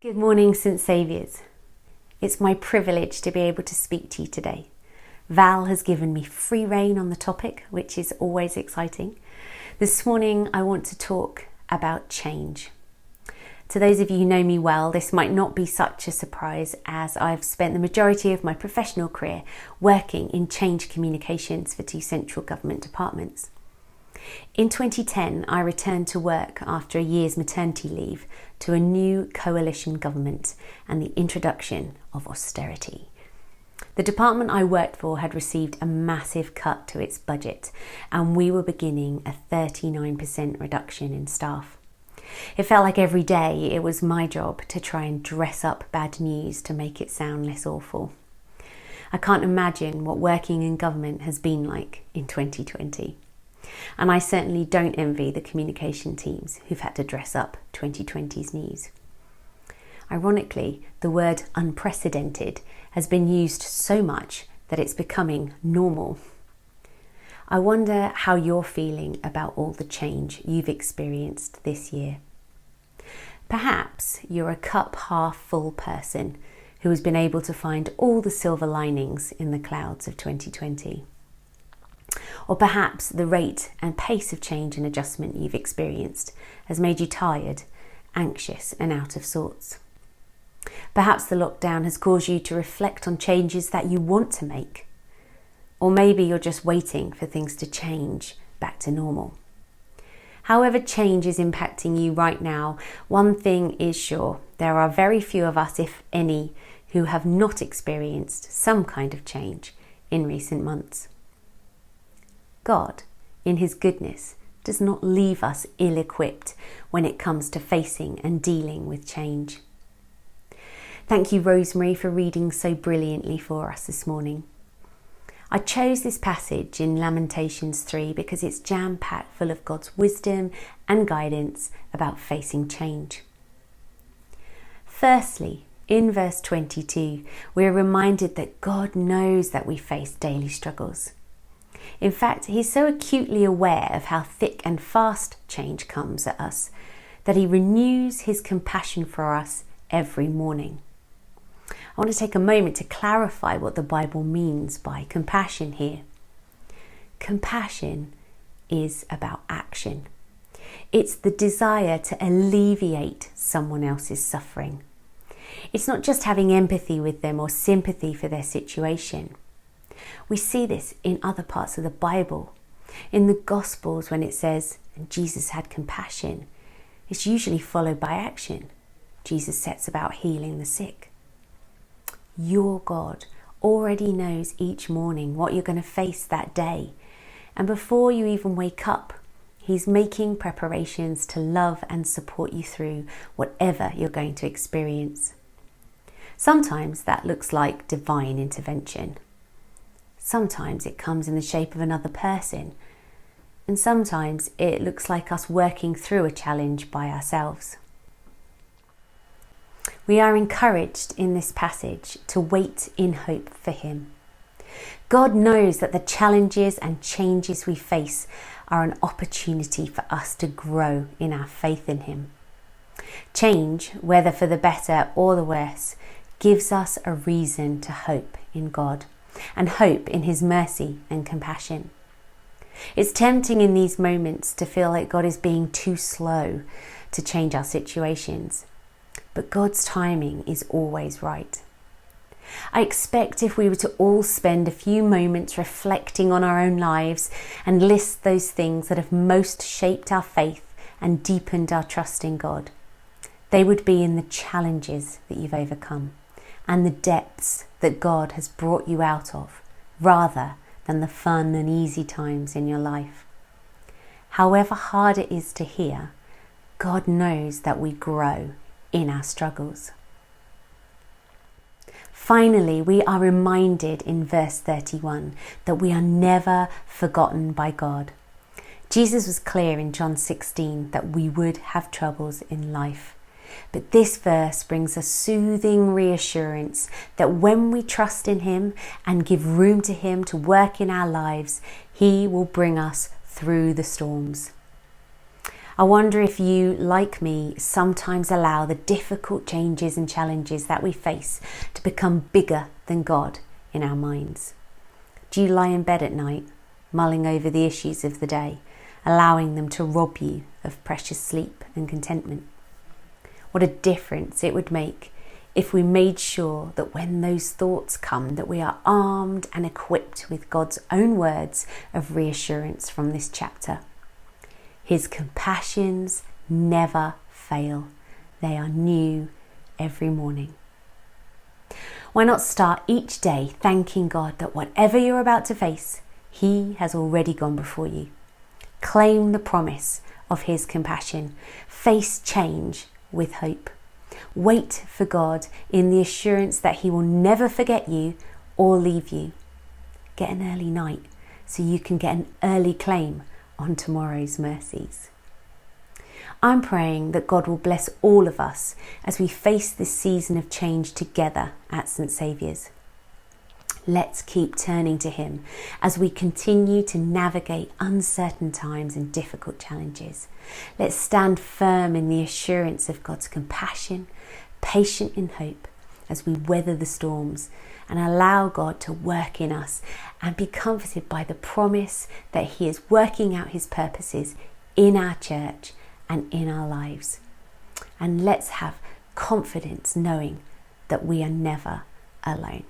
Good morning, St. Saviours. It's my privilege to be able to speak to you today. Val has given me free rein on the topic, which is always exciting. This morning I want to talk about change. To those of you who know me well, this might not be such a surprise, as I've spent the majority of my professional career working in change communications for two central government departments. In 2010, I returned to work after a year's maternity leave to a new coalition government and the introduction of austerity. The department I worked for had received a massive cut to its budget, and we were beginning a 39% reduction in staff. It felt like every day it was my job to try and dress up bad news to make it sound less awful. I can't imagine what working in government has been like in 2020. And I certainly don't envy the communication teams who've had to dress up 2020's news. Ironically, the word unprecedented has been used so much that it's becoming normal. I wonder how you're feeling about all the change you've experienced this year. Perhaps you're a cup half full person who has been able to find all the silver linings in the clouds of 2020. Or perhaps the rate and pace of change and adjustment you've experienced has made you tired, anxious and out of sorts. Perhaps the lockdown has caused you to reflect on changes that you want to make. Or maybe you're just waiting for things to change back to normal. However change is impacting you right now, one thing is sure: there are very few of us, if any, who have not experienced some kind of change in recent months. God, in his goodness, does not leave us ill-equipped when it comes to facing and dealing with change. Thank you, Rosemary, for reading so brilliantly for us this morning. I chose this passage in Lamentations 3 because it's jam-packed full of God's wisdom and guidance about facing change. Firstly, in verse 22, we're reminded that God knows that we face daily struggles. In fact, he's so acutely aware of how thick and fast change comes at us that he renews his compassion for us every morning. I want to take a moment to clarify what the Bible means by compassion here. Compassion is about action. It's the desire to alleviate someone else's suffering. It's not just having empathy with them or sympathy for their situation. We see this in other parts of the Bible. In the Gospels, when it says, "And Jesus had compassion," it's usually followed by action. Jesus sets about healing the sick. Your God already knows each morning what you're going to face that day. And before you even wake up, he's making preparations to love and support you through whatever you're going to experience. Sometimes that looks like divine intervention. Sometimes it comes in the shape of another person, and sometimes it looks like us working through a challenge by ourselves. We are encouraged in this passage to wait in hope for him. God knows that the challenges and changes we face are an opportunity for us to grow in our faith in him. Change, whether for the better or the worse, gives us a reason to hope in God and hope in his mercy and compassion. It's tempting in these moments to feel like God is being too slow to change our situations, but God's timing is always right. I expect if we were to all spend a few moments reflecting on our own lives and list those things that have most shaped our faith and deepened our trust in God, they would be in the challenges that you've overcome and the depths that God has brought you out of, rather than the fun and easy times in your life. However hard it is to hear, God knows that we grow in our struggles. Finally, we are reminded in verse 31 that we are never forgotten by God. Jesus was clear in John 16 that we would have troubles in life. But this verse brings a soothing reassurance that when we trust in him and give room to him to work in our lives, he will bring us through the storms. I wonder if you, like me, sometimes allow the difficult changes and challenges that we face to become bigger than God in our minds. Do you lie in bed at night, mulling over the issues of the day, allowing them to rob you of precious sleep and contentment? What a difference it would make if we made sure that when those thoughts come, that we are armed and equipped with God's own words of reassurance from this chapter. His compassions never fail. They are new every morning. Why not start each day thanking God that whatever you're about to face, He has already gone before you. Claim the promise of His compassion. Face change with hope. Wait for God in the assurance that He will never forget you or leave you. Get an early night so you can get an early claim on tomorrow's mercies. I'm praying that God will bless all of us as we face this season of change together at St. Saviour's. Let's keep turning to Him as we continue to navigate uncertain times and difficult challenges. Let's stand firm in the assurance of God's compassion, patient in hope as we weather the storms, and allow God to work in us and be comforted by the promise that He is working out His purposes in our church and in our lives. And let's have confidence knowing that we are never alone.